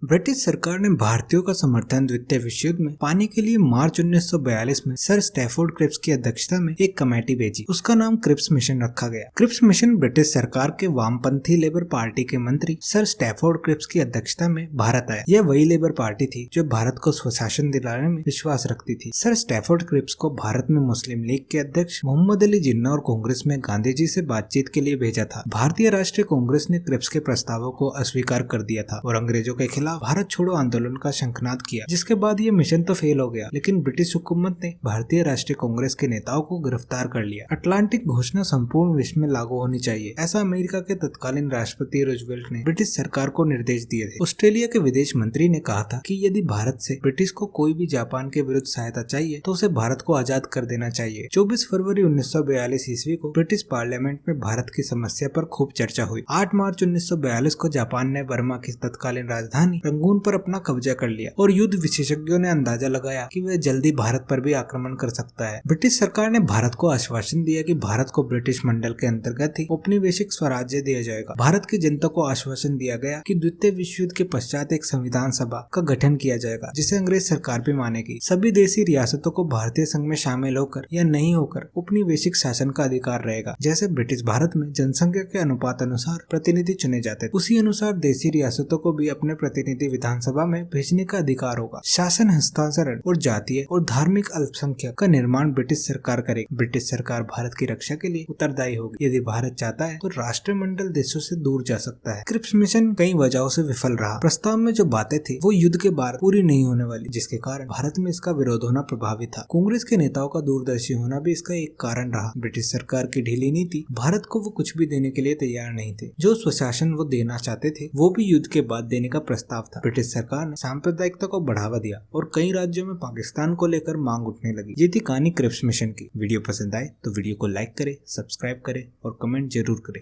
British सरकार ने भारतीयों का समर्थन द्वितीय विश्व युद्ध में पाने के लिए मार्च 1942 में सर स्टैफोर्ड क्रिप्स की अध्यक्षता में एक कमेटी भेजी। उसका नाम क्रिप्स मिशन रखा गया। क्रिप्स मिशन ब्रिटिश सरकार के वामपंथी लेबर पार्टी के मंत्री सर स्टैफोर्ड क्रिप्स की अध्यक्षता में भारत आया। यह वही लेबर पार्टी थी जो भारत को स्वशासन दिलाने में विश्वास रखती थी। सर स्टैफोर्ड क्रिप्स को भारत में मुस्लिम लीग के अध्यक्ष मोहम्मद अली जिन्ना और कांग्रेस में गांधी जी से बातचीत के लिए भेजा था। भारतीय राष्ट्रीय कांग्रेस ने क्रिप्स के प्रस्तावों को अस्वीकार कर दिया था और अंग्रेजों के खिलाफ भारत छोड़ो आंदोलन का शंखनाद किया, जिसके बाद ये मिशन तो फेल हो गया, लेकिन ब्रिटिश हुकूमत ने भारतीय राष्ट्रीय कांग्रेस के नेताओं को गिरफ्तार कर लिया। अटलांटिक घोषणा संपूर्ण विश्व में लागू होनी चाहिए, ऐसा अमेरिका के तत्कालीन राष्ट्रपति रूजवेल्ट ने ब्रिटिश सरकार को निर्देश दिए थे। ऑस्ट्रेलिया के विदेश मंत्री ने कहा था कि यदि भारत से ब्रिटिश को कोई भी जापान के विरुद्ध सहायता चाहिए तो उसे भारत को आजाद कर देना चाहिए। 24 फरवरी 1942 ईस्वी को ब्रिटिश पार्लियामेंट में भारत की समस्या पर खूब चर्चा हुई। 8 मार्च 1942 को जापान ने बर्मा की तत्कालीन राजधानी रंगून पर अपना कब्जा कर लिया और युद्ध विशेषज्ञों ने अंदाजा लगाया कि वह जल्दी भारत पर भी आक्रमण कर सकता है। ब्रिटिश सरकार ने भारत को आश्वासन दिया कि भारत को ब्रिटिश मंडल के अंतर्गत ही औपनिवेशिक स्वराज्य दिया जाएगा। भारत की जनता को आश्वासन दिया गया कि द्वितीय विश्व युद्ध के पश्चात एक संविधान सभा का गठन किया जाएगा जिसे अंग्रेज सरकार भी मानेगी। सभी देशी रियासतों को भारतीय संघ में शामिल होकर या नहीं होकर औपनिवेशिक शासन का अधिकार रहेगा। जैसे ब्रिटिश भारत में जनसंख्या के अनुपात अनुसार प्रतिनिधि चुने जाते, उसी अनुसार देशी रियासतों को भी अपने प्रतिनिधि विधानसभा में भेजने का अधिकार होगा। शासन हस्तांतरण और जातीय और धार्मिक अल्पसंख्यक का निर्माण ब्रिटिश सरकार करेगी। ब्रिटिश सरकार भारत की रक्षा के लिए उत्तरदायी होगी। यदि भारत चाहता है तो राष्ट्रमंडल देशों से दूर जा सकता है। क्रिप्स मिशन कई वजहों से विफल रहा। प्रस्ताव में जो बातें थी वो युद्ध के बाद पूरी नहीं होने वाली, जिसके कारण भारत में इसका विरोध होना प्रभावी था। कांग्रेस के नेताओं का दूरदर्शी होना भी इसका एक कारण रहा। ब्रिटिश सरकार की ढीली नीति भारत को वो कुछ भी देने के लिए तैयार नहीं थे। जो स्वशासन वो देना चाहते थे वो भी युद्ध के बाद देने का प्रस्ताव था। ब्रिटिश सरकार ने सांप्रदायिकता को बढ़ावा दिया और कई राज्यों में पाकिस्तान को लेकर मांग उठने लगी। ये थी कहानी क्रिप्स मिशन की। वीडियो पसंद आए तो वीडियो को लाइक करें, सब्सक्राइब करें और कमेंट जरूर करें।